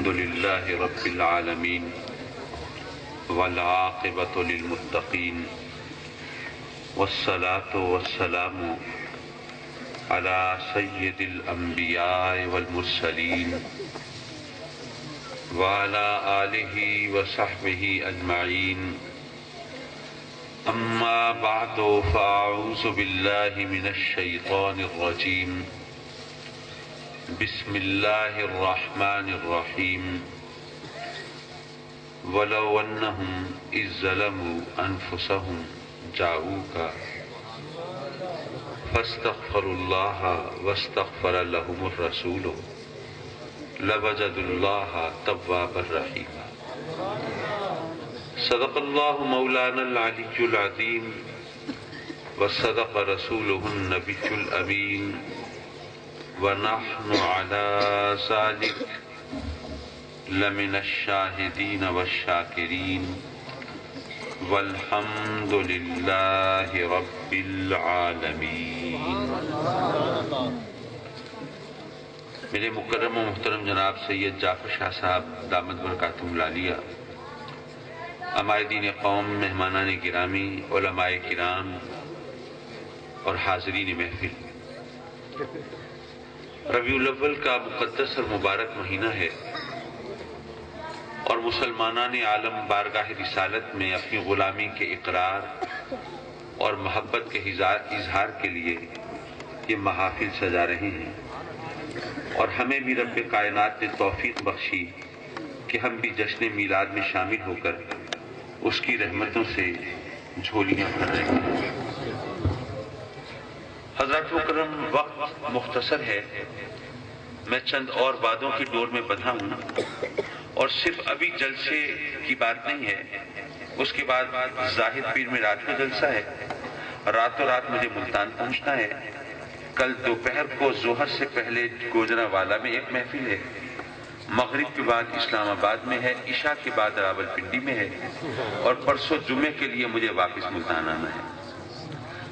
الحمد لله رب العالمين والعاقبة للمتقين والصلاة والسلام على سيد الأنبياء والمرسلين وعلى آله وصحبه أجمعين أما بعد فأعوذ بالله من الشيطان الرجيم بسم الله الرحمن الرحيم ولو أنهم إذ ظلموا أنفسهم جاءوك فاستغفروا الله واستغفر لهم الرسول لوجدوا الله توابا رحيما صدق الله مولانا العلي العظيم وصدق رسوله النبي الأمين ونحن على ذلك لمن الشاهدين والشاكرين والحمد لله رب العالمين۔ میرے مکرم و محترم جناب سید جعفر شاہ صاحب دامت برکاتہم العالیہ، عمائدین قوم، مہمانان گرامی، علماء کرام اور حاضرین محفل، ربیع الاول کا مقدس اور مبارک مہینہ ہے اور مسلمانان عالم بارگاہ رسالت میں اپنی غلامی کے اقرار اور محبت کے اظہار کے لیے یہ محافل سجا رہے ہیں، اور ہمیں بھی رب کائنات نے توفیق بخشی کہ ہم بھی جشن میلاد میں شامل ہو کر اس کی رحمتوں سے جھولیاں بھر رہے ہیں۔ حضرات مکرم، وقت مختصر ہے، میں چند اور باتوں کی ڈور میں بندھا ہوں، اور صرف ابھی جلسے کی بات نہیں ہے، اس کے بعد زاہد پیر میں رات کا جلسہ ہے، راتوں رات مجھے ملتان پہنچنا ہے، کل دوپہر کو ظہر سے پہلے گوجرانوالا میں ایک محفل ہے، مغرب کے بعد اسلام آباد میں ہے، عشاء کے بعد راولپنڈی میں ہے، اور پرسوں جمعے کے لیے مجھے واپس ملتان آنا ہے۔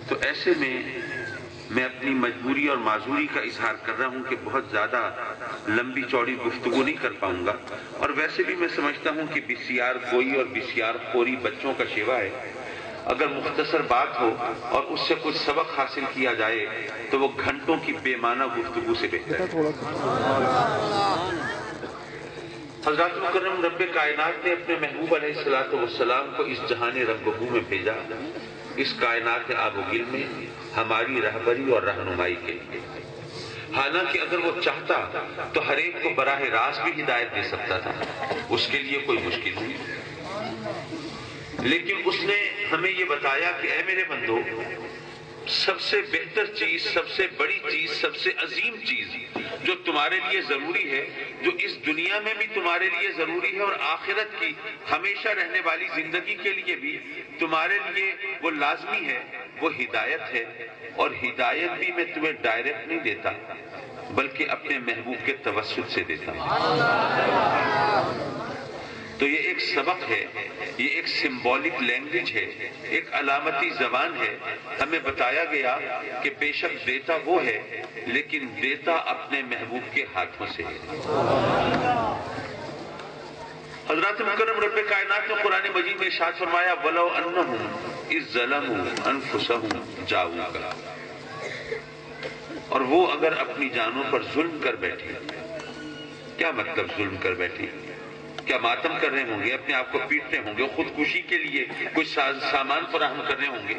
تو ایسے میں اپنی مجبوری اور معذوری کا اظہار کر رہا ہوں کہ بہت زیادہ لمبی چوڑی گفتگو نہیں کر پاؤں گا، اور ویسے بھی میں سمجھتا ہوں کہ بسیار گوئی اور بسیار خوری بچوں کا شیوا ہے، اگر مختصر بات ہو اور اس سے کچھ سبق حاصل کیا جائے تو وہ گھنٹوں کی بے معنی گفتگو سے بہتر ہے۔ حضرات مکرم، رب کائنات نے اپنے محبوب علیہ السلام کو اس جہان رنگ و بو میں بھیجا، اس کائنات آب و گل میں ہماری رہبری اور رہنمائی کے لیے۔ حالانکہ اگر وہ چاہتا تو ہر ایک کو براہ راست بھی ہدایت دے سکتا تھا، اس کے لیے کوئی مشکل نہیں، لیکن اس نے ہمیں یہ بتایا کہ اے میرے بندو، سب سے بہتر چیز، سب سے بڑی چیز، سب سے عظیم چیز جو تمہارے لیے ضروری ہے، جو اس دنیا میں بھی تمہارے لیے ضروری ہے اور آخرت کی ہمیشہ رہنے والی زندگی کے لیے بھی تمہارے لیے وہ لازمی ہے، وہ ہدایت ہے، اور ہدایت بھی میں تمہیں ڈائریکٹ نہیں دیتا بلکہ اپنے محبوب کے توسط سے دیتا ہوں۔ تو یہ ایک سبق ہے، یہ ایک سمبولک لینگویج ہے، ایک علامتی زبان ہے۔ ہمیں بتایا گیا کہ بے شک دیتا وہ ہے لیکن دیتا اپنے محبوب کے ہاتھوں سے ہے۔ حضرات مکرم، رب کائنات نے قرآن مجید میں ارشاد فرمایا وَلَوْ أَنَّهُمْ إِذ ظَلَمُوا أَنفُسَهُمْ جَاءُوكَ، اور وہ اگر اپنی جانوں پر ظلم کر بیٹھے۔ کیا مطلب ظلم کر بیٹھے؟ کیا ماتم کر رہے ہوں گے، اپنے آپ کو پیٹ رہے ہوں گے، خودکشی کے لیے کوئی سامان فراہم کر رہے ہوں گے،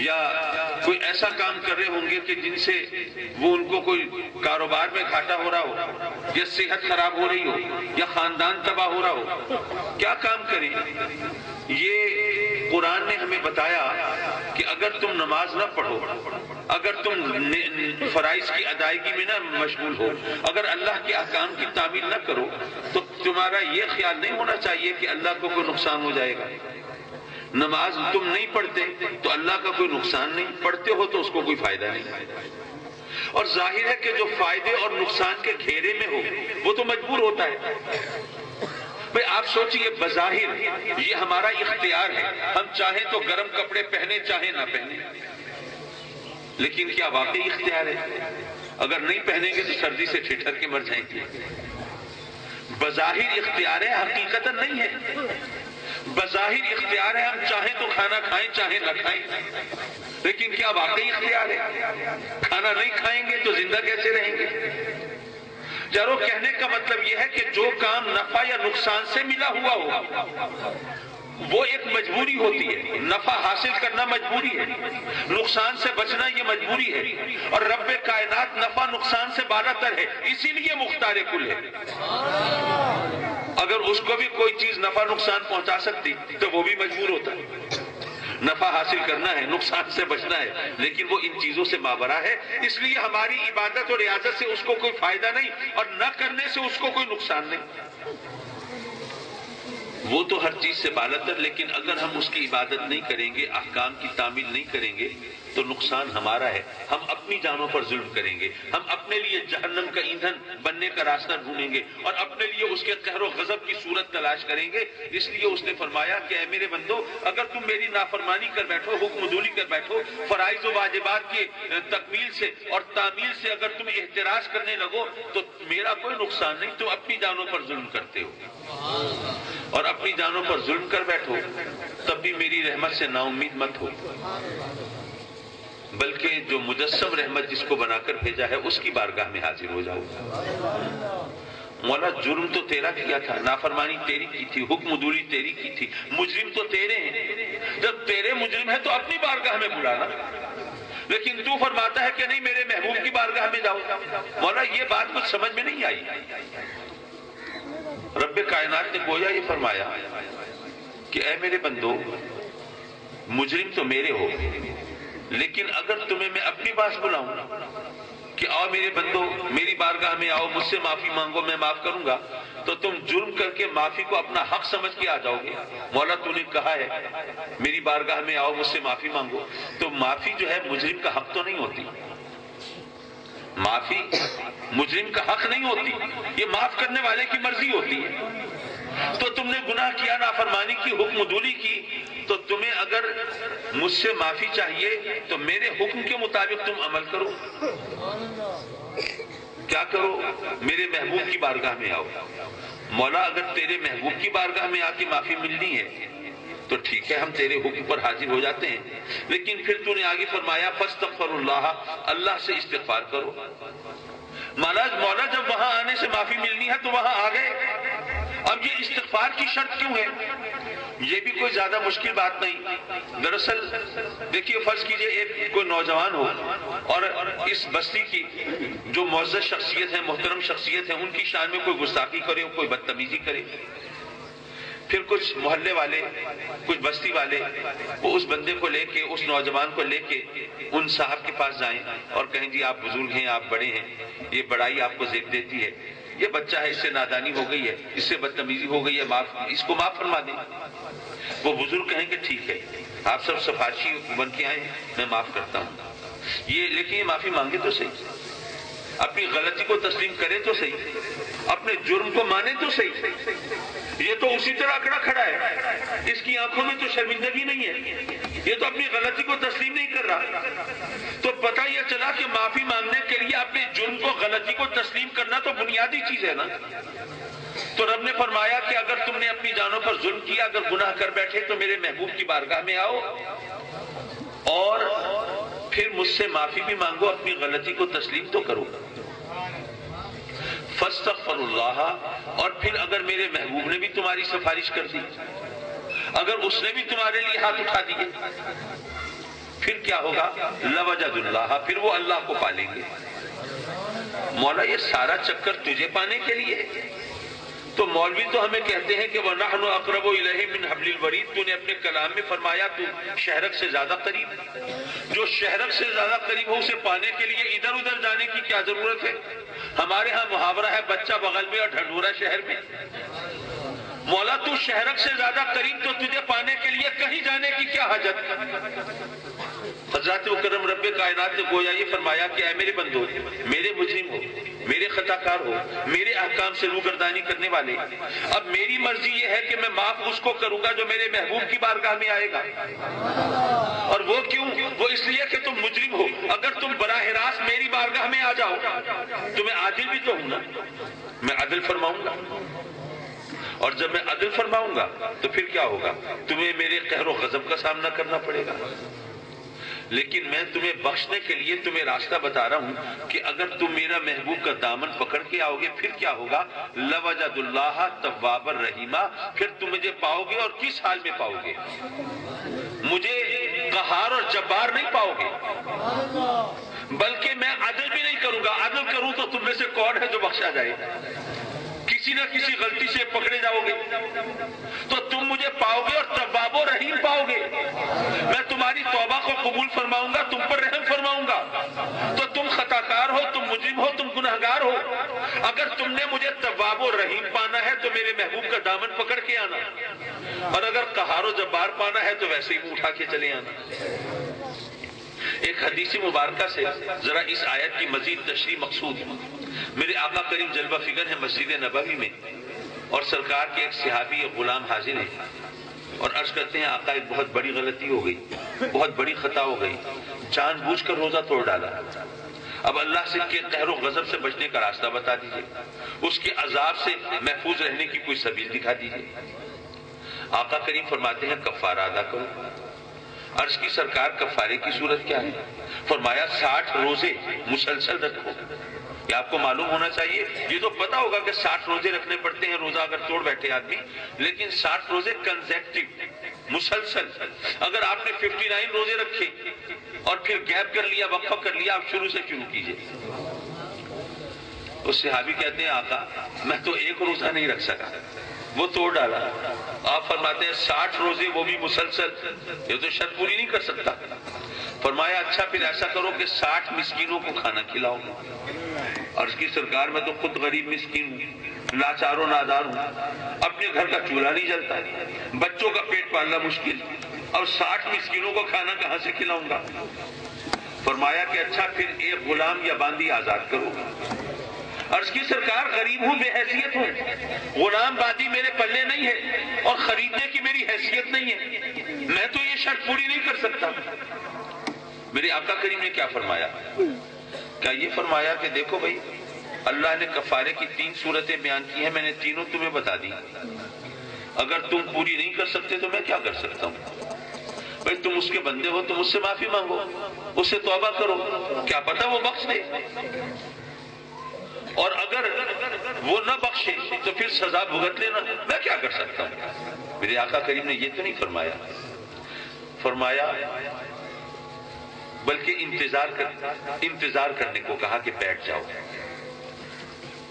یا کوئی ایسا کام کر رہے ہوں گے کہ جن سے وہ ان کو کوئی کاروبار میں گھاٹا ہو رہا ہو، یا صحت خراب ہو رہی ہو، یا خاندان تباہ ہو رہا ہو، کیا کام کریں؟ یہ قرآن نے ہمیں بتایا کہ اگر تم نماز نہ پڑھو، اگر تم فرائض کی ادائیگی میں نہ مشغول ہو، اگر اللہ کے احکام کی تعمیل نہ کرو، تو تمہارا یہ خیال نہیں ہونا چاہیے کہ اللہ کو کوئی نقصان ہو جائے گا۔ نماز تم نہیں پڑھتے تو اللہ کا کوئی نقصان نہیں، پڑھتے ہو تو اس کو کوئی فائدہ نہیں، اور ظاہر ہے کہ جو فائدے اور نقصان کے گھیرے میں ہو وہ تو مجبور ہوتا ہے۔ بھئی آپ سوچئے، بظاہر یہ ہمارا اختیار ہے، ہم چاہیں تو گرم کپڑے پہنے، چاہیں نہ پہنے، لیکن کیا واقعی اختیار ہے؟ اگر نہیں پہنیں گے تو سردی سے ٹھٹھر کے مر جائیں گے۔ بظاہر اختیار ہے، حقیقتاً نہیں ہے۔ بظاہر اختیار ہے، ہم چاہیں تو کھانا کھائیں چاہیں نہ کھائیں، لیکن کیا واقعی اختیار ہے؟ کھانا نہیں کھائیں گے تو زندہ کیسے رہیں گے؟ یارو کہنے کا مطلب یہ ہے کہ جو کام نفع یا نقصان سے ملا ہوا ہو وہ ایک مجبوری ہوتی ہے، نفع حاصل کرنا مجبوری ہے، نقصان سے بچنا یہ مجبوری ہے، اور رب کائنات نفع نقصان سے بالا تر ہے، اسی لیے مختار کل ہے۔ اگر اس کو بھی کوئی چیز نفع نقصان پہنچا سکتی تو وہ بھی مجبور ہوتا ہے۔ نفع حاصل کرنا ہے، نقصان سے بچنا ہے، لیکن وہ ان چیزوں سے مابرا ہے، اس لیے ہماری عبادت اور ریاضت سے اس کو کوئی فائدہ نہیں، اور نہ کرنے سے اس کو کوئی نقصان نہیں۔ وہ تو ہر چیز سے بالاتر، لیکن اگر ہم اس کی عبادت نہیں کریں گے، احکام کی تعمیل نہیں کریں گے تو نقصان ہمارا ہے، ہم اپنی جانوں پر ظلم کریں گے، ہم اپنے لیے جہنم کا ایندھن بننے کا راستہ ڈھونڈیں گے اور اپنے لیے اس کے قہر و غضب کی صورت تلاش کریں گے۔ اس لیے اس نے فرمایا کہ اے میرے بندو، اگر تم میری نافرمانی کر بیٹھو، حکم دولی کر بیٹھو، فرائض و واجبات کی تکمیل سے اور تعمیل سے اگر تم احتراز کرنے لگو تو میرا کوئی نقصان نہیں، تم اپنی جانوں پر ظلم کرتے ہو، اور اپنی جانوں پر ظلم کر بیٹھو تب بھی میری رحمت سے نا امید مت ہو، بلکہ جو مجسم رحمت جس کو بنا کر بھیجا ہے اس کی بارگاہ میں حاضر ہو جاؤ۔ مولا جرم تو تیرا کیا تھا، نافرمانی تیری کی تھی، حکم دولی تیری کی تھی، مجرم تو تیرے ہیں، جب تیرے مجرم ہیں تو اپنی بارگاہ میں بلانا، لیکن تو فرماتا ہے کہ نہیں میرے محبوب کی بارگاہ میں جاؤ۔ مولا یہ بات کچھ سمجھ میں نہیں آئی۔ رب کائنات نے گویا یہ فرمایا کہ اے میرے بندو، مجرم تو میرے ہو، لیکن اگر تمہیں میں اپنی پاس بلاؤں کہ آؤ میرے بندو میری بارگاہ میں آؤ، مجھ سے معافی مانگو، میں معاف کروں گا، تو تم جرم کر کے معافی کو اپنا حق سمجھ کے آ جاؤ گے۔ مولا تو نے کہا ہے میری بارگاہ میں آؤ، مجھ سے معافی مانگو، تو معافی جو ہے مجرم کا حق تو نہیں ہوتی، معافی مجرم کا حق نہیں ہوتی، یہ معاف کرنے والے کی مرضی ہوتی ہے۔ تو تم نے گناہ کیا، نافرمانی کی، حکم دولی کی، تو تمہیں اگر مجھ سے معافی چاہیے تو میرے حکم کے مطابق تم عمل کرو۔ کیا کرو؟ میرے محبوب کی بارگاہ میں آؤ۔ مولا اگر تیرے محبوب کی بارگاہ میں آ کے معافی ملنی ہے تو ٹھیک ہے، ہم تیرے حکم پر حاضر ہو جاتے ہیں، لیکن پھر تو نے آگے فرمایا فاستغفر اللہ، اللہ سے استغفار کرو۔ مولا جب وہاں آنے سے معافی ملنی ہے تو وہاں آ گئے، اب یہ استغفار کی شرط کیوں ہے؟ یہ بھی کوئی زیادہ مشکل بات نہیں۔ دراصل دیکھیے، فرض کیجئے ایک کوئی نوجوان ہو اور اس بستی کی جو معزز شخصیت ہے، محترم شخصیت ہے، ان کی شان میں کوئی گستاخی کرے، کوئی بدتمیزی کرے، پھر کچھ محلے والے، کچھ بستی والے وہ اس بندے کو لے کے، اس نوجوان کو لے کے ان صاحب کے پاس جائیں اور کہیں جی آپ بزرگ ہیں، آپ بڑے ہیں، یہ بڑائی آپ کو زیب دیتی ہے، یہ بچہ ہے، اس سے نادانی ہو گئی ہے، اس سے بدتمیزی ہو گئی ہے، اس کو معاف فرما دیں۔ وہ بزرگ کہیں کہ ٹھیک ہے، آپ سب سفارشی بن کے آئے، میں معاف کرتا ہوں، لیکن یہ معافی مانگے تو صحیح، اپنی غلطی کو تسلیم کرے تو صحیح، اپنے جرم کو مانے تو صحیح۔ یہ تو اسی طرح اکڑا کھڑا ہے، اس کی آنکھوں میں تو شرمندگی نہیں ہے، یہ تو اپنی غلطی کو تسلیم نہیں کر رہا۔ تو پتہ یہ چلا کہ معافی مانگنے کے لیے اپنے جرم کو، غلطی کو تسلیم کرنا تو بنیادی چیز ہے نا۔ تو رب نے فرمایا کہ اگر تم نے اپنی جانوں پر ظلم کیا، اگر گناہ کر بیٹھے تو میرے محبوب کی بارگاہ میں آؤ اور پھر مجھ سے معافی بھی مانگو، اپنی غلطی کو تسلیم تو کرو۔ فاستغفر اللہ، اور پھر اگر میرے محبوب نے بھی تمہاری سفارش کر دی، اگر اس نے بھی تمہارے لیے ہاتھ اٹھا دیے، پھر کیا ہوگا؟ لوجد اللہ، پھر وہ اللہ کو پالیں گے۔ مولا یہ سارا چکر تجھے پانے کے لیے؟ تو مولوی تو ہمیں کہتے ہیں کہ وَنَحْنُ أَقْرَبُ إِلَيْهِ مِنْ حَبْلِ الْوَرِيدِ، تو نے اپنے کلام میں فرمایا تو شہرک سے زیادہ قریب، جو شہرک سے زیادہ قریب ہو اسے پانے کے لیے ادھر ادھر جانے کی کیا ضرورت ہے؟ ہمارے ہاں محاورہ ہے بچہ بغل میں اور ڈھنڈورا شہر میں۔ مولا تو شہرک سے زیادہ قریب، تو تجھے پانے کے لیے کہیں جانے کی کیا حاجت؟ حضرات مکرم رب کائنات نے گویا یہ فرمایا کہ اے میرے بندو، میرے مجرم ہو، میرے خطا کار ہو، میرے احکام سے روگردانی کرنے والے، اب میری مرضی یہ ہے کہ میں معاف اس کو کروں گا جو میرے محبوب کی بارگاہ میں آئے گا۔ اور وہ کیوں؟ وہ اس لیے کہ تم مجرم ہو، اگر تم براہ راست میری بارگاہ میں آ جاؤ تو میں عادل بھی تو ہوں نا، میں عدل فرماؤں گا، اور جب میں عدل فرماؤں گا تو پھر کیا ہوگا؟ تمہیں میرے قہر و غضب کا سامنا کرنا پڑے گا، لیکن میں تمہیں بخشنے کے لیے تمہیں راستہ بتا رہا ہوں کہ اگر تم میرا محبوب کا دامن پکڑ کے آؤ گے پھر کیا ہوگا؟ لوجد اللہ تواب الرحیمہ، پھر تم مجھے پاؤ گے، اور کس حال میں پاؤ گے؟ مجھے قہار اور جبار نہیں پاؤ گے، بلکہ میں عدل بھی نہیں کروں گا۔ عدل کروں تو تم میں سے کون ہے جو بخشا جائے؟ کسی نہ کسی غلطی سے پکڑے جاؤ گے تو تم مجھے پاؤ گے، اور تواب و رحیم پاؤ گے۔ میں تمہاری توبہ کو قبول فرماؤں گا، تم پر رحم فرماؤں گا۔ تو تم خطا کار ہو، تم مجرم ہو، تم گنہگار ہو، اگر تم نے مجھے تواب و رحیم پانا ہے تو میرے محبوب کا دامن پکڑ کے آنا، اور اگر قہار و جبار پانا ہے تو ویسے ہی منہ اٹھا کے چلے آنا۔ ایک حدیث مبارکہ سے ذرا اس آیت کی مزید تشریح مقصود ہے۔ میرے آقا کریم جلوہ فگر ہے مسجد نبوی میں، اور سرکار کے ایک صحابی ایک غلام حاضر ہیں اور عرض کرتے ہیں آقا ایک بہت بڑی غلطی ہو گئی، بہت بڑی خطا ہو گئی، جان بوجھ کر روزہ توڑ ڈالا، اب اللہ سے کے قہر و غضب سے بچنے کا راستہ بتا دیجیے، اس کے عذاب سے محفوظ رہنے کی کوئی سبیل دکھا دیجیے۔ آقا کریم فرماتے ہیں کفارہ ادا کرو۔ عرض کی سرکار کفارے کی صورت کیا ہے؟ فرمایا 60 روزے مسلسل رکھو۔ یہ آپ کو معلوم ہونا چاہیے، یہ تو پتا ہوگا کہ 60 روزے رکھنے پڑتے ہیں روزہ اگر توڑ بیٹھے آدمی، لیکن 60 روزے کنزیکٹیو مسلسل۔ اگر آپ نے 59 روزے رکھے اور پھر گیپ کر لیا، وقفہ کر لیا، آپ شروع سے شروع کیجئے۔ تو صحابی کہتے ہیں آقا میں تو ایک روزہ نہیں رکھ سکا، وہ توڑ ڈالا۔ آپ فرماتے ہیں 60 روزے وہ بھی مسلسل، یہ تو شرط پوری نہیں کر سکتا۔ فرمایا اچھا پھر ایسا کرو کہ 60 مسکینوں کو کھانا کھلاؤ۔ عرض کی سرکار میں تو خود غریب مسکین ہوں، لاچار و نادار ہوں، اپنے گھر کا چولہا نہیں جلتا، بچوں کا پیٹ پالنا مشکل، اور 60 مسکینوں کو کھانا کہاں سے کھلاؤں گا؟ فرمایا کہ اچھا پھر ایک غلام یا باندی آزاد کرو۔ عرض کی سرکار غریب ہوں، بے حیثیت ہوں، غلام باندی میرے پلے نہیں ہے، اور خریدنے کی میری حیثیت نہیں ہے، میں تو یہ شرط پوری نہیں کر سکتا۔ میرے آقا کریم نے کیا فرمایا؟ کیا یہ فرمایا کہ دیکھو بھائی اللہ نے کفارے کی 3 صورتیں بیان کی ہیں، میں نے تینوں تمہیں بتا دی، اگر تم پوری نہیں کر سکتے تو میں کیا کر سکتا ہوں؟ بھائی تم اس کے بندے ہو، تم اس سے معافی مانگو، اس سے توبہ کرو، کیا پتہ وہ بخش دے، اور اگر وہ نہ بخشے تو پھر سزا بھگت لینا، میں کیا کر سکتا ہوں؟ میرے آقا کریم نے یہ تو نہیں فرمایا، فرمایا بلکہ انتظار کرنے کو کہا کہ بیٹھ جاؤ۔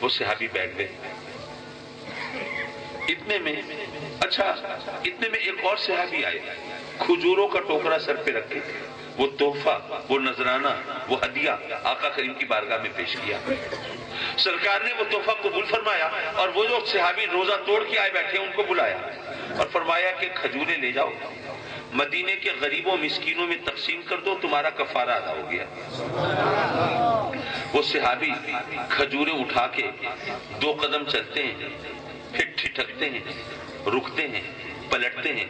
وہ صحابی بیٹھ گئے۔ اتنے میں ایک اور صحابی آئے، کھجوروں کا ٹوکرا سر پہ رکھے، وہ تحفہ، وہ نذرانہ، وہ ہدیہ آقا کریم کی بارگاہ میں پیش کیا۔ سرکار نے وہ تحفہ قبول فرمایا، اور وہ جو صحابی روزہ توڑ کے آئے بیٹھے ان کو بلایا اور فرمایا کہ کھجوریں لے جاؤ، مدینے کے غریبوں مسکینوں میں تقسیم کر دو، تمہارا کفارہ ادا ہو گیا۔ وہ صحابی کھجوریں اٹھا کے 2 قدم چلتے ہیں، پھر ٹھٹکتے ہیں، رکتے ہیں، پلٹتے ہیں،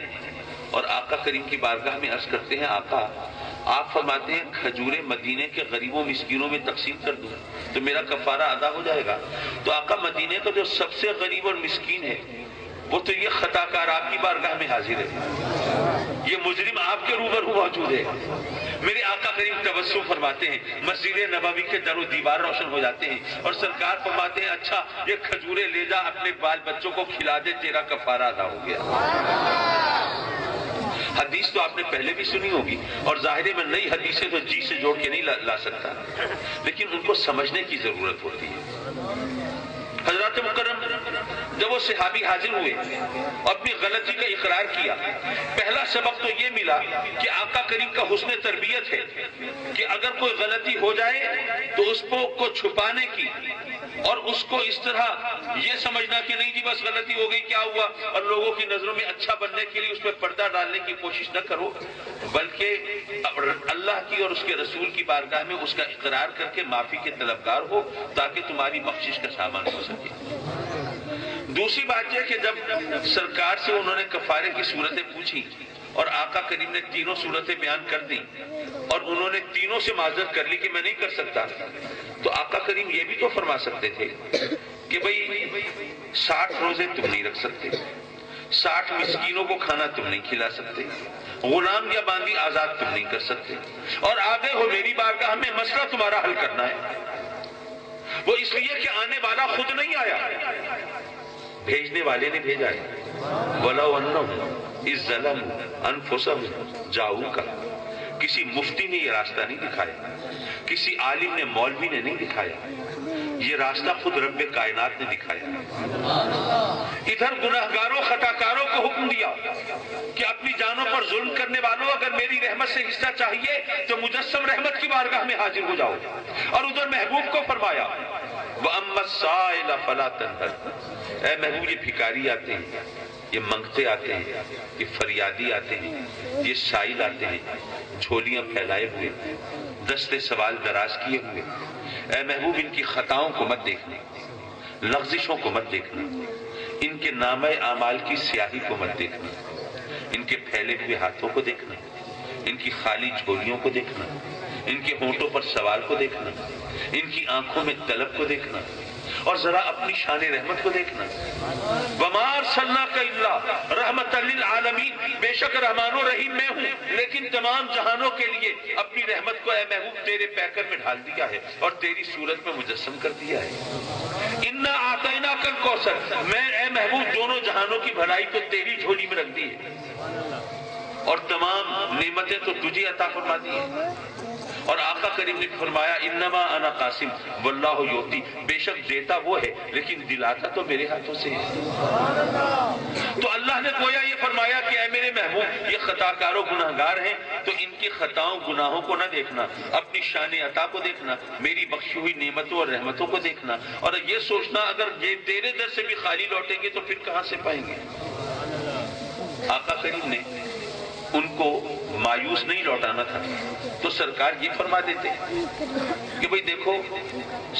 اور آقا کریم کی بارگاہ میں عرض کرتے ہیں آقا آپ فرماتے ہیں کھجوریں مدینے کے غریبوں مسکینوں میں تقسیم کر دوں تو میرا کفارہ ادا ہو جائے گا۔ تو آقا مدینے کا جو سب سے غریب اور مسکین ہے وہ تو یہ خطا کار آپ کی بارگاہ میں حاضر ہے، یہ مجرم آپ کے روبرو موجود ہے۔ میرے آقا کریم تبسم فرماتے ہیں، مسجد نبوی کے در و دیوار روشن ہو جاتے ہیں، اور سرکار فرماتے ہیں اچھا یہ کھجوریں لے جا اپنے بال بچوں کو کھلا دے، تیرا کفارہ ادا ہو گیا۔ حدیث تو آپ نے پہلے بھی سنی ہوگی، اور ظاہر میں نئی حدیثیں تو جی سے جوڑ کے نہیں لا سکتا، لیکن ان کو سمجھنے کی ضرورت ہوتی ہے۔ حضرات مکرم جب وہ صحابی حاضر ہوئے اور اپنی غلطی کا اقرار کیا، پہلا سبق تو یہ ملا کہ آقا کریم کا حسن تربیت ہے کہ اگر کوئی غلطی ہو جائے تو اس کو چھپانے کی، اور اس کو اس طرح یہ سمجھنا کہ نہیں جی بس غلطی ہو گئی کیا ہوا، اور لوگوں کی نظروں میں اچھا بننے کے لیے اس پہ پردہ ڈالنے کی کوشش نہ کرو، بلکہ اللہ کی اور اس کے رسول کی بارگاہ میں اس کا اقرار کر کے معافی کے طلبگار ہو تاکہ تمہاری بخشش کا سامان ہو سکے۔ دوسری بات یہ کہ جب سرکار سے انہوں نے کفارے کی صورتیں پوچھی اور آقا کریم نے تینوں صورتیں بیان کر دی اور انہوں نے تینوں سے معذرت کر لی کہ میں نہیں کر سکتا، تو آقا کریم یہ بھی تو فرما سکتے تھے کہ بھئی 60 روزے تم نہیں رکھ سکتے، 60 مسکینوں کو کھانا تم نہیں کھلا سکتے، غلام یا باندی آزاد تم نہیں کر سکتے، اور آگے ہو میری بارگاہ میں مسئلہ تمہارا حل کرنا ہے۔ وہ اس لیے کہ آنے والا خود نہیں آیا، بھیجنے والے نے بھیجا ہے۔ وَلَوْ أَنَّهُمْ إِذْ ظَلَمُوا أَنفُسَهُمْ جَاءُوكَ، کسی مفتی نے یہ راستہ نہیں دکھایا، کسی عالم نے مولوی نے نہیں دکھایا، یہ راستہ خود رب کائنات نے دکھایا۔ ادھر گناہگاروں خطاکاروں کو حکم دیا کہ اپنی جانوں پر ظلم کرنے والوں اگر میری رحمت سے حصہ چاہیے تو مجسم رحمت کی بارگاہ میں حاضر ہو جاؤ، اور ادھر محبوب کو فرمایا وَأَمَّا السَّائِلَ فَلَا تَنْهَرْ، اے محبوب یہ بھکاری آتے ہیں، یہ منگتے آتے ہیں، یہ فریادی آتے ہیں، یہ سائل آتے ہیں، جھولیاں پھیلائے ہوئے، دستے سوال دراز کیے ہوئے، اے محبوب ان کی خطاؤں کو مت دیکھنا، لغزشوں کو مت دیکھنا، ان کے نامہ اعمال کی سیاہی کو مت دیکھنا، ان کے پھیلے ہوئے ہاتھوں کو دیکھنا، ان کی خالی جھولیوں کو دیکھنا، ان کے ہونٹوں پر سوال کو دیکھنا، ان کی آنکھوں میں طلب کو دیکھنا، اور ذرا اپنی شان رحمت کو دیکھنا۔ وَمَا أَرْسَلْنَاكَ إِلَّا رَحْمَةً لِّلْعَالَمِينَ، بے شک رحمان و رحیم میں ہوں لیکن تمام جہانوں کے لیے اپنی رحمت کو اے محبوب تیرے پیکر میں ڈھال دیا ہے اور تیری صورت میں مجسم کر دیا ہے۔ اِنَّا أَعْطَيْنَاكَ الْكَوْثَرَ، میں اے محبوب دونوں جہانوں کی بھلائی تو تیری جھولی میں رکھ دی ہے اور تمام نعمتیں تو تجھے عطا فرما دی ہیں۔ اور آقا کریم نے فرمایا انما انا قاسم واللہ یعطی، بے شک دیتا وہ ہے لیکن دلاتا تو میرے ہاتھوں سے ہے۔ تو اللہ نے گویا یہ فرمایا کہ اے میرے محبوب یہ خطاکار و گناہگار ہیں تو ان کی خطاؤں گناہوں کو نہ دیکھنا، اپنی شان عطا کو دیکھنا، میری بخشی ہوئی نعمتوں اور رحمتوں کو دیکھنا، اور یہ سوچنا اگر یہ تیرے در سے بھی خالی لوٹیں گے تو پھر کہاں سے پائیں گے۔ آقا کریم نے ان کو مایوس نہیں لوٹانا تھا تو سرکار یہ فرما دیتے کہ بھئی دیکھو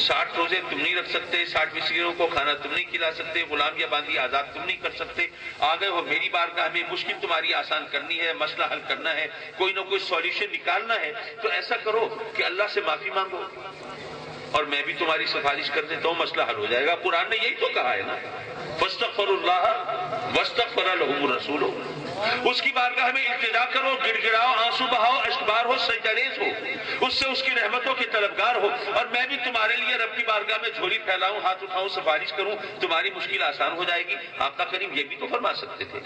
60 روزے تم نہیں رکھ سکتے، 60 مسکینوں کو کھانا تم نہیں کھلا سکتے، غلام یا باندی آزاد تم نہیں کر سکتے، آگے ہو میری بارگاہ میں مشکل تمہاری آسان کرنی ہے، مسئلہ حل کرنا ہے، کوئی نہ کوئی سولیوشن نکالنا ہے، تو ایسا کرو کہ اللہ سے معافی مانگو اور میں بھی تمہاری سفارش کر دیتا ہوں، مسئلہ حل ہو جائے گا۔ قرآن نے یہی تو کہا ہے نا، فاستغفروا اللہ واستغفر لهم الرسول، اس کی بارگاہ میں التجا کرو، گڑ گڑاؤ، آنسو بہاؤ، اشکبار ہو، سجدریز ہو، اس سے اس کی رحمتوں کے طلبگار ہو، اور میں بھی تمہارے لیے رب کی بارگاہ میں جھولی پھیلاؤں، ہاتھ اٹھاؤں، سفارش کروں، تمہاری مشکل آسان ہو جائے گی۔ آقا کریم یہ بھی تو فرما سکتے تھے،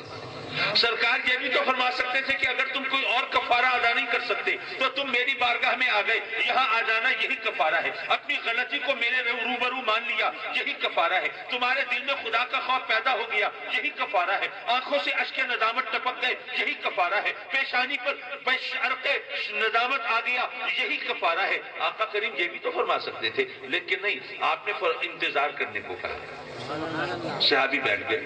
سرکار یہ بھی تو فرما سکتے تھے کہ اگر تم کوئی اور کفارہ ادا نہیں کر سکتے تو تم میری بارگاہ میں آ گئے، یہاں آ جانا یہی کفارہ ہے، اپنی غلطی کو میرے روبرو مان لیا یہی کفارہ ہے، تمہارے دل میں خدا کا خوف پیدا ہو گیا یہی کفارہ ہے، آنکھوں سے اشک ندامت ٹپک گئے یہی کفارہ ہے، پیشانی پر ارق ندامت آ گیا یہی کفارہ ہے۔ آقا کریم یہ بھی تو فرما سکتے تھے لیکن نہیں، آپ نے انتظار کرنے کو کہا۔ صحابی بیٹھ گئے۔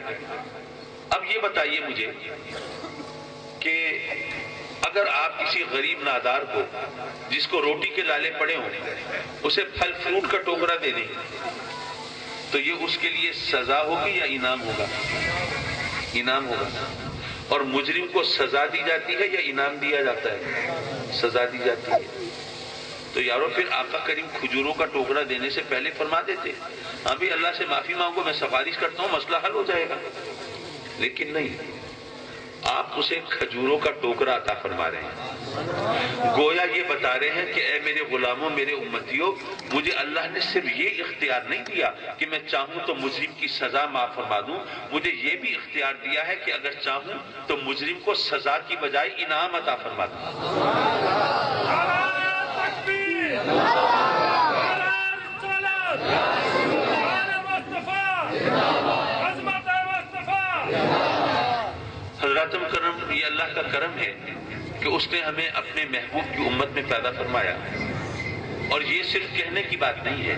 اب یہ بتائیے مجھے کہ اگر آپ کسی غریب نادار کو جس کو روٹی کے لالے پڑے ہوں اسے پھل فروٹ کا ٹوکرا دے دیں تو یہ اس کے لیے سزا ہوگی یا انعام ہوگا؟ انعام ہوگا۔ اور مجرم کو سزا دی جاتی ہے یا انعام دیا جاتا ہے؟ سزا دی جاتی ہے۔ تو یارو پھر آقا کریم کھجوروں کا ٹوکرا دینے سے پہلے فرما دیتے ہاں بھی اللہ سے معافی مانگو، میں سفارش کرتا ہوں، مسئلہ حل ہو جائے گا، لیکن نہیں، آپ اسے کھجوروں کا ٹوکرا عطا فرما رہے ہیں۔ گویا یہ بتا رہے ہیں کہ اے میرے غلاموں، میرے امتیوں، مجھے اللہ نے صرف یہ اختیار نہیں دیا کہ میں چاہوں تو مجرم کی سزا معاف فرما دوں، مجھے یہ بھی اختیار دیا ہے کہ اگر چاہوں تو مجرم کو سزا کی بجائے انعام عطا فرما دوں۔ حضرات کرم، یہ اللہ کا کرم ہے کہ اس نے ہمیں اپنے محبوب کی امت میں پیدا فرمایا، اور یہ صرف کہنے کی بات نہیں ہے،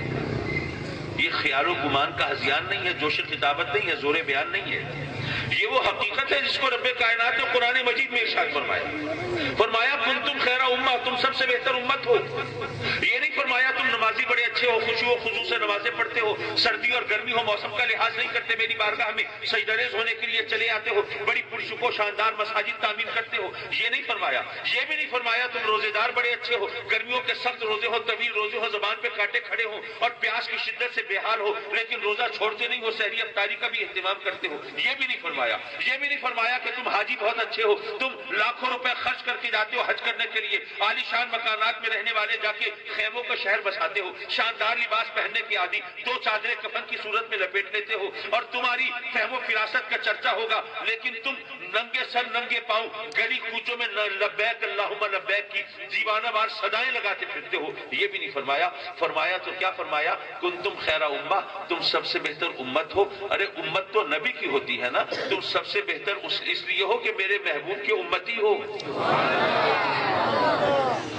یہ خیال و گمان کا ہذیان نہیں ہے، جوش خطابت نہیں ہے، زور بیان نہیں ہے، یہ وہ حقیقت ہے جس کو رب کائنات نے قرآن مجید میں ارشاد فرمایا۔ فرمایا کنتم خیر امہ، تم سب سے بہتر امت ہو، یہ نہیں فرمایا تم نمازی بڑے اچھے ہو، خشوع و خضوع سے نمازیں پڑھتے ہو، سردی اور گرمی ہو موسم کا لحاظ نہیں کرتے، میری بارگاہ میں سجدریز ہونے کے لیے چلے آتے ہو، بڑی پرشکو شاندار مساجد تعمیر کرتے ہو، یہ نہیں فرمایا۔ یہ بھی نہیں فرمایا تم روزے دار بڑے اچھے ہو، گرمیوں کے سخت روزے ہو، طویل روزے ہو، زبان پہ کانٹے کھڑے ہو اور پیاس کی شدت سے بے حال ہو، لیکن روزہ چھوڑتے نہیں ہو، سحری افطاری کا بھی اہتمام کرتے ہو، یہ بھی نہیں فرمایا۔ یہ بھی نہیں فرمایا کہ تم حاجی بہت اچھے ہو، تم لاکھوں روپے خرچ کر کے جاتے ہو حج کرنے کے لیے، عالی شان مکانات میں رہنے والے جا کے خیموں کا شہر بساتے ہو، شاندار لباس پہننے کے عادی، 2 چادریں کفن کی صورت میں لپیٹ لیتے ہو، اور تمہاری فہم و فراست کا چرچا ہوگا، لیکن تم ننگے سر ننگے پاؤں گلی کوچوں میں لبیک اللہم لبیک کی دیوانہ وار صدائیں لگاتے پھرتے ہو، یہ بھی نہیں فرمایا۔ فرمایا تو کیا فرمایا؟ کنتم خیر امہ، تم سب سے بہتر امت ہو۔ ارے امت تو نبی کی ہوتی ہے نا، تم سب سے بہتر اس لیے ہو کہ میرے محبوب کے امتی ہو،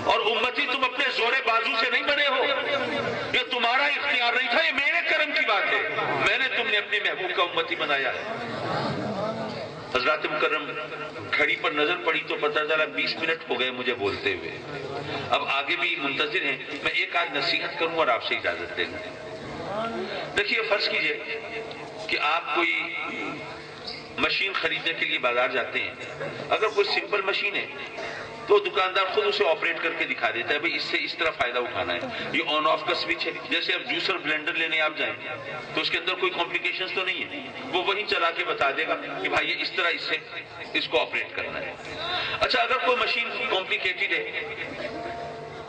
اور امتی تم اپنے زور بازو سے نہیں بنے ہو، یہ تمہارا اختیار نہیں تھا، یہ میرے کرم کی بات ہے، میں نے تم نے اپنے محبوب کا امتی بنایا ہے۔ حضرات مکرم گھڑی پر نظر پڑی تو پتہ چلا 20 منٹ ہو گئے مجھے بولتے ہوئے، اب آگے بھی منتظر ہیں، میں ایک آدھ نصیحت کروں اور آپ سے اجازت لیں گے۔ دیکھیے فرض کیجئے کہ آپ کوئی مشین خریدنے کے لیے بازار جاتے ہیں، اگر کوئی سمپل مشین ہے تو دکاندار خود اسے آپریٹ کر کے دکھا دیتا ہے، بھئی اس سے اس طرح فائدہ اٹھانا ہے، یہ آن آف کا سوئچ ہے، جیسے اب جوسر بلینڈر لینے آپ جائیں تو اس کے اندر کوئی کمپلیکیشنز تو نہیں ہے، وہ وہیں چلا کے بتا دے گا کہ بھائی یہ اس طرح اس سے اس کو آپریٹ کرنا ہے۔ اچھا اگر کوئی مشین کمپلیکیٹڈ ہے،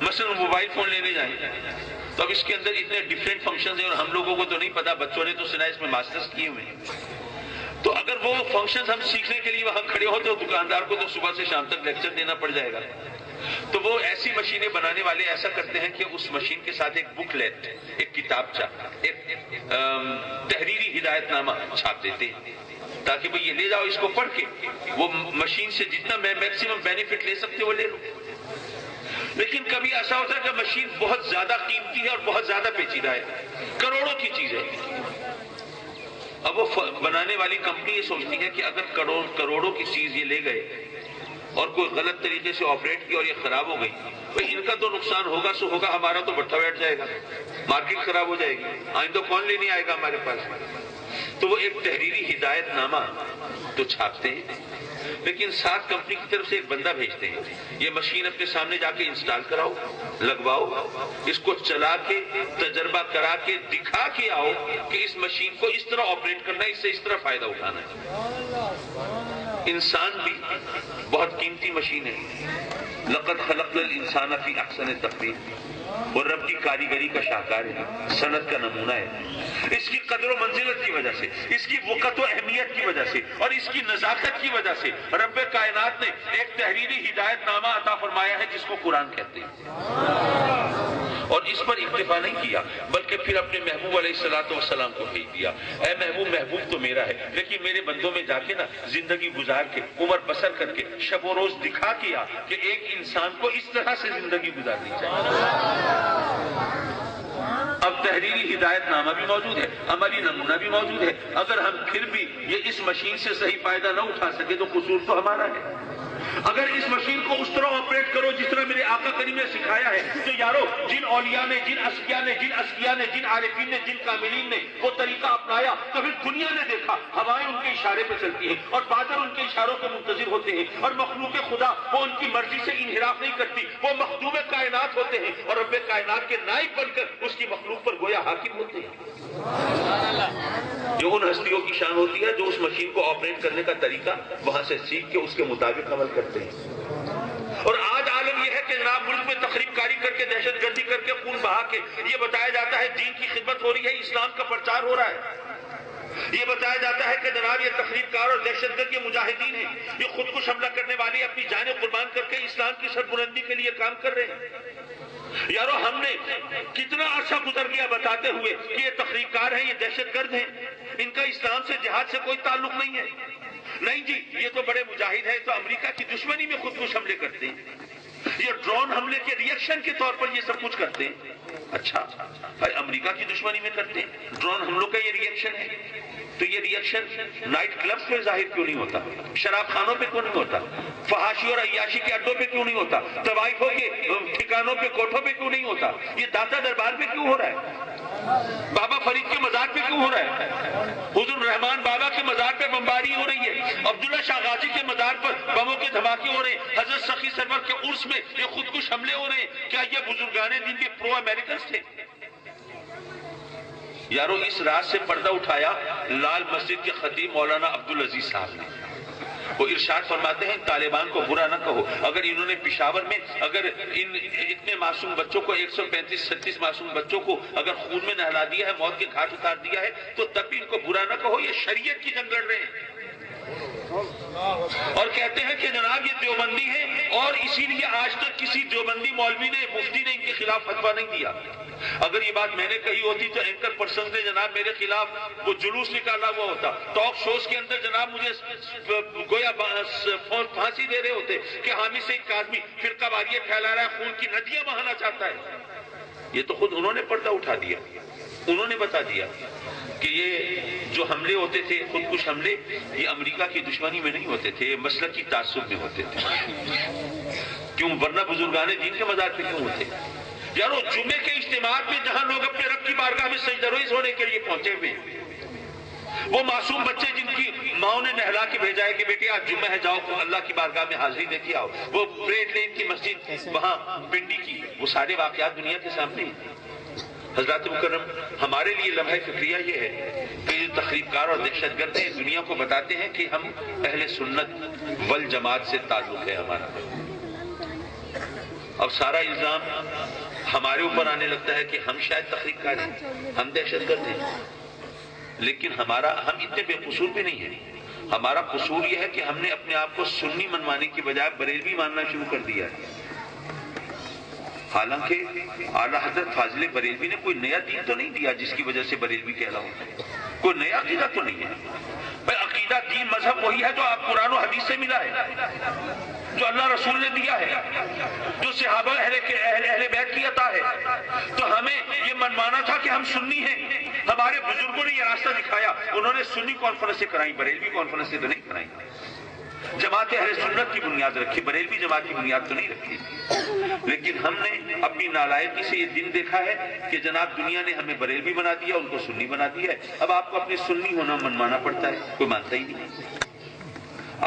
مثلا موبائل فون لینے جائیں تو اب اس کے اندر اتنے ڈیفرنٹ فنکشنز ہیں اور ہم لوگوں کو تو نہیں پتا، بچوں نے تو سنا اس میں ماسٹرز کیے ہوئے ہیں، تو اگر وہ فنکشنز ہم سیکھنے کے لیے وہاں کھڑے ہو تو دکاندار کو تو صبح سے شام تک لیکچر دینا پڑ جائے گا، تو وہ ایسی مشینیں بنانے والے ایسا کرتے ہیں کہ اس مشین کے ساتھ ایک بک لیٹ، ایک کتابچہ، ایک تحریری ہدایت نامہ چھاپ دیتے ہیں تاکہ بھئی یہ لے جاؤ، اس کو پڑھ کے وہ مشین سے جتنا میکسیمم بینیفٹ لے سکتے وہ لے لو۔ لیکن کبھی ایسا ہوتا ہے کہ مشین بہت زیادہ قیمتی ہے اور بہت زیادہ پیچیدہ ہے، کروڑوں کی چیز ہے، اب وہ بنانے والی کمپنی یہ سوچتی ہے کہ اگر کروڑوں کی چیز یہ لے گئے اور کوئی غلط طریقے سے آپریٹ کی اور یہ خراب ہو گئی تو ان کا تو نقصان ہوگا سو ہوگا، ہمارا تو بٹھا بیٹھ جائے گا، مارکیٹ خراب ہو جائے گی، آئندہ کون لینے آئے گا ہمارے پاس؟ تو وہ ایک تحریری ہدایت نامہ تو چھاپتے ہیں، لیکن ساتھ کمپنی کی طرف سے ایک بندہ بھیجتے ہیں، یہ مشین اپنے سامنے جا کے انسٹال کراؤ، لگواؤ، اس کو چلا کے تجربہ کرا کے دکھا کے آؤ کہ اس مشین کو اس طرح آپریٹ کرنا ہے، اس سے اس طرح فائدہ اٹھانا ہے۔ انسان بھی بہت قیمتی مشین ہے، لقد خلقنا الانسان فی احسن تقویم، وہ رب کی کاریگری کا شاہکار ہے، صنعت کا نمونہ ہے، اس کی قدر و منزلت کی وجہ سے، اس کی وقت و اہمیت کی وجہ سے اور اس کی نزاکت کی وجہ سے رب کائنات نے ایک تحریری ہدایت نامہ عطا فرمایا ہے جس کو قرآن کہتے ہیں، اور اس پر اکتفا نہیں کیا بلکہ پھر اپنے محبوب علیہ الصلوۃ والسلام کو بھیج دیا، اے محبوب، محبوب تو میرا ہے لیکن میرے بندوں میں جا کے نا زندگی گزار کے عمر بسر کر کے شب و روز دکھا کیا کہ ایک انسان کو اس طرح سے زندگی گزارنی چاہیے۔ اب تحریری ہدایت نامہ بھی موجود ہے، عملی نمونہ بھی موجود ہے، اگر ہم پھر بھی یہ اس مشین سے صحیح فائدہ نہ اٹھا سکے تو قصور تو ہمارا ہے۔ اگر اس مشین کو اس طرح آپریٹ کرو جس طرح میرے آقا کریم نے سکھایا ہے تو یارو جن اولیاء نے، جن اسقیاء نے، جن اسقیاء نے، جن عارفین نے، جن کاملین نے وہ طریقہ اپنایا تو پھر دنیا نے دیکھا ہوائیں ان کے اشارے پہ چلتی ہیں اور بادل ان کے اشاروں کے منتظر ہوتے ہیں، اور مخلوق خدا وہ ان کی مرضی سے انحراف نہیں کرتی، وہ مخدوم کائنات ہوتے ہیں اور رب کائنات کے نائب بن کر اس کی مخلوق پر گویا حاکم ہوتے ہیں۔ جو ان ہستیوں کی شان ہوتی ہے جو اس مشین کو آپریٹ کرنے کا طریقہ وہاں سے سیکھ کے اس کے مطابق عمل کرتے ہیں۔ اور آج عالم یہ ہے کہ جناب ملک میں تخریب کاری کر کے، دہشت گردی کر کے، خون بہا کے یہ بتایا جاتا ہے دین کی خدمت ہو رہی ہے، اسلام کا پرچار ہو رہا ہے، یہ بتایا جاتا ہے کہ جناب یہ تخریب کار اور دہشت گرد یہ مجاہدین ہیں، یہ خود کش حملہ کرنے والے اپنی جانیں قربان کر کے اسلام کی سربلندی کے لیے کام کر رہے ہیں۔ یارو ہم نے کتنا عرصہ گزر گیا بتاتے ہوئے کہ یہ تخریب کار ہیں، یہ دہشت گرد ہیں، ان کا اسلام سے جہاد سے کوئی تعلق نہیں ہے، نہیں جی یہ تو بڑے مجاہد ہیں، تو امریکہ کی دشمنی میں خود کش حملے کرتے ہیں، یہ ڈرون حملے کے ریئیکشن کے طور پر یہ سب کچھ کرتے ہیں۔ اچھا بھائی امریکہ کی دشمنی میں کرتے ہیں، ڈرون حملوں کا یہ ریئیکشن ہے، تو یہ ریئیکشن نائٹ کلبز پہ ظاہر کیوں نہیں ہوتا؟ شراب خانوں پہ کیوں نہیں ہوتا؟ فحاشی اور عیاشی کے اڈوں پہ کیوں نہیں ہوتا؟ طوائفوں کے ٹھکانوں پہ، کوٹھوں پہ کیوں نہیں ہوتا؟ یہ داتا دربار پہ کیوں ہو رہا ہے؟ بابا فرید کے مزار پہ کیوں ہو رہا ہے؟ حضور الرحمان بابا کے مزار پہ بمباری ہو رہی ہے، عبداللہ شاہ غازی کے مزار پر بموں کے دھماکے ہو رہے ہیں، حضرت سخی سرور کے عرس میں یہ خودکش حملے ہو رہے ہیں، کیا یہ بزرگان دین کے پرو امریکنز تھے؟ یارو اس رات سے پردہ اٹھایا لال مسجد کے خطیب مولانا عبدالعزیز صاحب نے، وہ ارشاد فرماتے ہیں طالبان کو برا نہ کہو، اگر انہوں نے پشاور میں اگر اتنے معصوم بچوں کو 135-36 معصوم بچوں کو اگر خون میں نہلا دیا ہے، موت کے گھاٹ اتار دیا ہے، تو تب بھی ان کو برا نہ کہو، یہ شریعت کی جنگ لڑ رہے ہیں اور کہتے ہیں کہ جناب یہ دیوبندی ہیں، اور اسی لیے آج تک کسی دیوبندی مولوی نے مفتی نے ان کے خلاف فتویٰ نہیں دیا۔ اگر یہ بات میں نے کہی ہوتی تو اینکر پرسنز نے جناب میرے خلاف وہ جلوس نکالا ہوا ہوتا، ٹاک شوز کے اندر جناب مجھے گویا پھانسی دے رہے ہوتے کہ حامد سعید کاظمی فرقہ واریت پھیلا رہا ہے، خون کی ندیاں بہانا چاہتا ہے۔ یہ تو خود انہوں نے پردہ اٹھا دیا، انہوں نے بتا دیا کہ یہ جو حملے ہوتے تھے خودکش حملے، یہ امریکہ کی دشمنی میں نہیں ہوتے تھے، مسلکی تعصب میں ہوتے تھے۔ کیوں؟ ورنہ بزرگان دین کے مزار پہ کیوں ہوتے؟ یارو جمعے کے اجتماعات میں جہاں لوگ اپنے رب کی بارگاہ میں سجدہ روز ہونے کے لیے پہنچے ہوئے ہیں، وہ معصوم بچے جن کی ماؤں نے نہلا کے بھیجا ہے کہ بیٹے آج جمعہ ہے، جاؤ اللہ کی بارگاہ میں حاضری دے کے آؤ، وہ بریڈ لین کی مسجد وہاں پنڈی کی، وہ سارے واقعات دنیا کے سامنے ہیں۔ حضرات مکرم، ہمارے لیے لمحہ فکریہ یہ ہے کہ جو تخریب کار اور دہشت گرد ہیں دنیا کو بتاتے ہیں کہ ہم اہل سنت والجماعت سے تعلق ہے ہمارا۔ اب سارا الزام ہمارے اوپر آنے لگتا ہے کہ ہم شاید تخریب کار ہیں، ہم دہشت گرد ہیں، لیکن ہم اتنے بے قصور بھی نہیں ہیں۔ ہمارا قصور یہ ہے کہ ہم نے اپنے آپ کو سنی منوانے کی بجائے بریلوی ماننا شروع کر دیا ہے۔ حالانکہ اعلیٰ حضرت فاضل بریلوی نے کوئی نیا دین تو نہیں دیا جس کی وجہ سے بریلوی کہلاؤ، کوئی نیا عقیدہ تو نہیں ہے۔ بھائی عقیدہ دین مذہب وہی ہے جو آپ قرآن و حدیث سے ملا ہے، جو اللہ رسول نے دیا ہے، جو صحابہ اہل بیت کی عطا ہے۔ تو ہمیں یہ منوانا تھا کہ ہم سنی ہیں، ہمارے بزرگوں نے یہ راستہ دکھایا، انہوں نے سنی کانفرنسیں کرائی، بریلوی کانفرنسیں تو نہیں کرائی۔ جماعت اہل سنت کی بنیاد رکھی، بریلوی جماعت کی بنیاد تو نہیں رکھی۔ لیکن ہم نے اپنی نالائقی سے یہ دن دیکھا ہے کہ جناب دنیا نے ہمیں بریلوی بنا دیا، ان کو سنی بنا دیا ہے۔ اب آپ کو اپنی سنی ہونا منوانا پڑتا ہے، کوئی مانتا ہی نہیں۔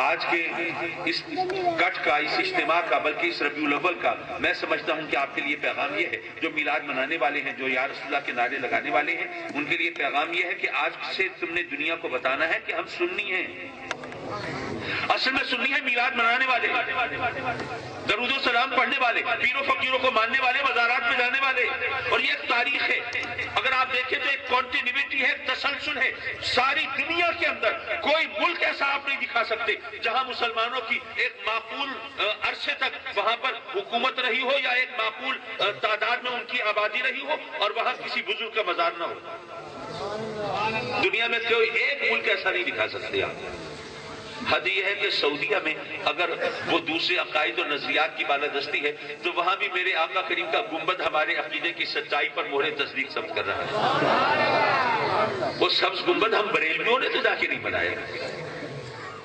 آج کے اس کٹ کا، اس اجتماع کا، بلکہ اس ربیع الاول کا، میں سمجھتا ہوں کہ آپ کے لیے پیغام یہ ہے، جو میلاد منانے والے ہیں، جو یا رسول اللہ کے نعرے لگانے والے ہیں، ان کے لیے پیغام یہ ہے کہ آج سے تم نے دنیا کو بتانا ہے کہ ہم سنی ہیں۔ اصل میں سنی ہے میلاد منانے والے، درود و سلام پڑھنے والے، پیر و فقیروں کو ماننے والے، مزارات پہ جانے والے۔ اور یہ ایک تاریخ ہے، اگر آپ دیکھیں تو ایک کنٹینیوٹی ہے، ایک تسلسل ہے۔ ساری دنیا کے اندر کوئی ملک ایسا آپ نہیں دکھا سکتے جہاں مسلمانوں کی ایک معقول عرصے تک وہاں پر حکومت رہی ہو، یا ایک معقول تعداد میں ان کی آبادی رہی ہو، اور وہاں کسی بزرگ کا مزار نہ ہو۔ دنیا میں کوئی ایک ملک ایسا نہیں دکھا سکتے آپ۔ حد یہ ہے کہ سعودیہ میں اگر وہ دوسرے عقائد و نظریات کی بالادستی ہے تو وہاں بھی میرے آقا کریم کا گنبد ہمارے عقیدے کی سچائی پر مہر تصدیق ثبت کر رہا ہے۔ وہ سبز گنبد ہم بریلویوں نے تو جا کے نہیں بنایا،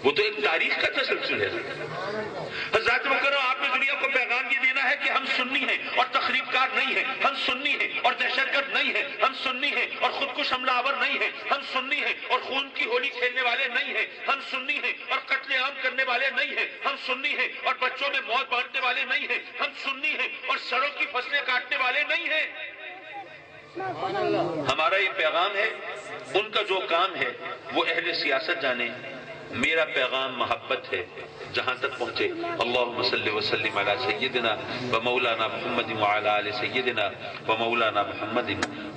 وہ تو ایک تاریخ کا تسلسل ہے۔ حضرات مکرم، آپ نے دنیا کو پیغام یہ دینا ہے کہ ہم سنی ہیں اور تخریب کار نہیں ہیں، ہم سنی ہیں اور دہشت گرد نہیں ہیں، ہم سنی ہیں اور خودکش حملہ آور نہیں ہیں، ہم سنی ہیں اور خون کی ہولی کھیلنے والے نہیں ہیں، ہم سنی ہیں اور قتل عام کرنے والے نہیں ہیں، ہم سنی ہیں اور بچوں میں موت بانٹنے والے نہیں ہیں، ہم سنی ہیں اور سڑوں کی فصلیں کاٹنے والے نہیں ہیں۔ ہمارا یہ پیغام ہے، ان کا جو کام ہے وہ اہل سیاست جانے، میرا پیغام محبت ہے، جہاں تک پہنچے۔ اللہم صلی وسلم علی سیدنا و مولانا محمد وعلی آل سیدنا و مولانا محمد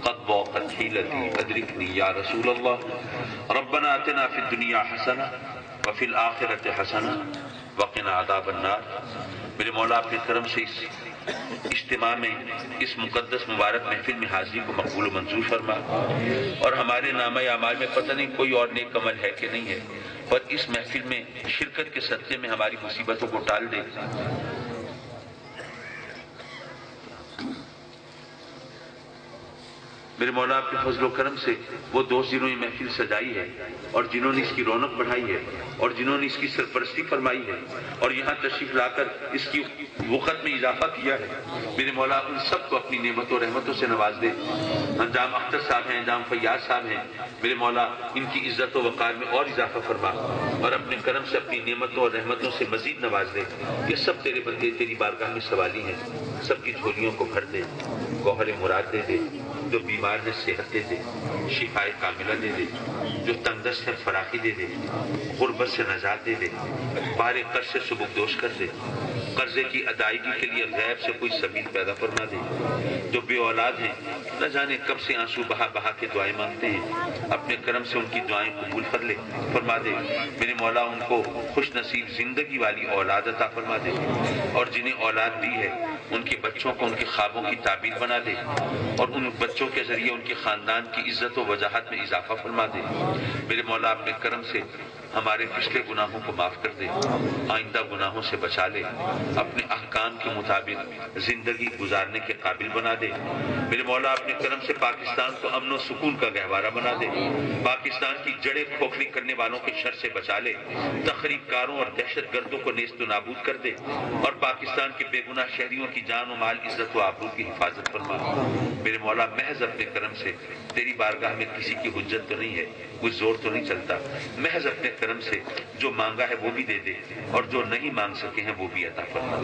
قد ضاقت حیلتی ادرکنی یا رسول اللہ۔ ربنا آتنا فی الدنیا حسنہ وفی الآخرۃ حسنہ وقنا عذاب النار۔ میرے مولا اپنے کرم سے اس اجتماع میں، اس مقدس مبارک محفل میں حاضری کو مقبول و منظور فرما، اور ہمارے نامہ اعمال میں پتہ نہیں کوئی اور نیک عمل ہے کہ نہیں ہے، پر اس محفل میں شرکت کے صدقے میں ہماری مصیبتوں کو ٹال دے۔ میرے مولا اپنے فضل و کرم سے وہ دوست جنہوں نے محفل سجائی ہے اور جنہوں نے اس کی رونق بڑھائی ہے اور جنہوں نے اس کی سرپرستی فرمائی ہے اور یہاں تشریف لا کر اس کی وقت میں اضافہ کیا ہے، میرے مولا ان سب کو اپنی نعمتوں و رحمتوں سے نواز دے۔ انجام اختر صاحب ہیں، انجام فیاض صاحب ہیں، میرے مولا ان کی عزت و وقار میں اور اضافہ فرما اور اپنے کرم سے اپنی نعمتوں اور رحمتوں سے مزید نواز دے۔ یہ سب تیرے بندے تیری بارگاہ میں سوالی ہیں، سب کی جھولیوں کو بھر دے، گوہر مراد دے دے، جو بیمار ہے صحت دے دے، شفائے کاملہ دے دے، جو تنگ دست ہے فراخی دے دے، غربت سے نجات دے دے، بار قرض سے سبکدوش کر دے، قرضے کی ادائیگی کے لیے غیب سے کوئی سبیل پیدا فرما دے، جو بے اولاد ہیں نہ جانے کب سے آنسو بہا بہا کے دعائیں مانگتے ہیں، اپنے کرم سے ان کی دعائیں قبول فرما دے، میرے مولا ان کو خوش نصیب زندگی والی اولاد عطا فرما دے، اور جنہیں اولاد دی ہے ان کے بچوں کو ان کے خوابوں کی تعبیر بنا دے، اور ان بچوں کے ذریعے ان کے خاندان کی عزت و وجاہت میں اضافہ فرما دے، میرے مولا اپنے کرم سے ہمارے پچھلے گناہوں کو معاف کر دے، آئندہ گناہوں سے بچا لے، اپنے احکام کے مطابق زندگی گزارنے کے قابل بنا دے، میرے مولا اپنے کرم سے پاکستان کو امن و سکون کا گہوارہ بنا دے، پاکستان کی جڑیں کھوکھلی کرنے والوں کے شر سے بچا لے، تخریب کاروں اور دہشت گردوں کو نیست و نابود کر دے، اور پاکستان کے بے گناہ شہریوں کی جان و مال عزت و آبرو کی حفاظت فرما۔ میرے مولا محض اپنے کرم سے تیری بارگاہ میں کسی کی حجت تو نہیں ہے، کوئی زور تو نہیں چلتا، محض اپنے کرم سے جو مانگا ہے وہ بھی دے دے اور جو نہیں مانگ سکے ہیں وہ بھی عطا فرما۔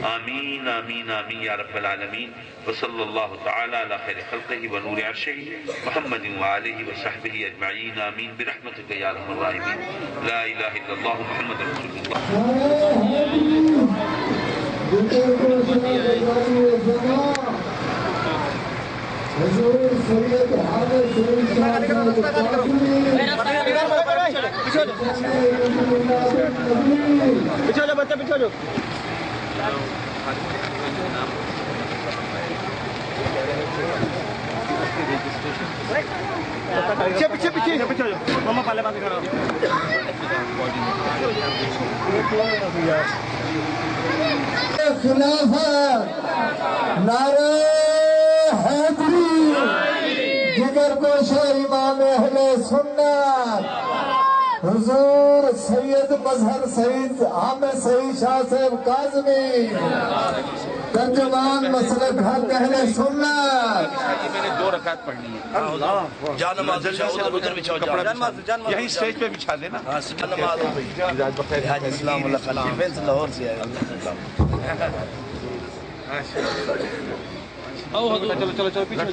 آمین آمین آمین یا رب العالمین، وصلی اللہ تعالی علی خیر خلقہ ونور عرشہ محمد وآلہ وصحبہ اجمعین، آمین برحمتک یا ارحم الراحمین، لا الہ الا اللہ محمد رسول اللہ۔ حضور سید حامد سید پیچھے جاؤ بچہ، پیچھے جاؤ۔ پیچھے پیچھے پیچھے پیچھے جاؤ، ماما پہلے بات کرو۔ خلافت نعرہ حیدری، جگر گوشہ امام اہل سنت حضور سید مظہر سعید حامد سعید شاہ صاحب کاظمی، ترجمان مسلک حق اہل سنت۔ میں نے 2 رکعت پڑھنی ہے۔ جان نماز ادھر بچھاؤ، یہیں اسٹیج پہ بچھا دینا۔ نماز ہو گئی۔ حاجی اسلام اللہ خلیفہ لاہور سے آئے۔ چلو چلو چلو پیچھے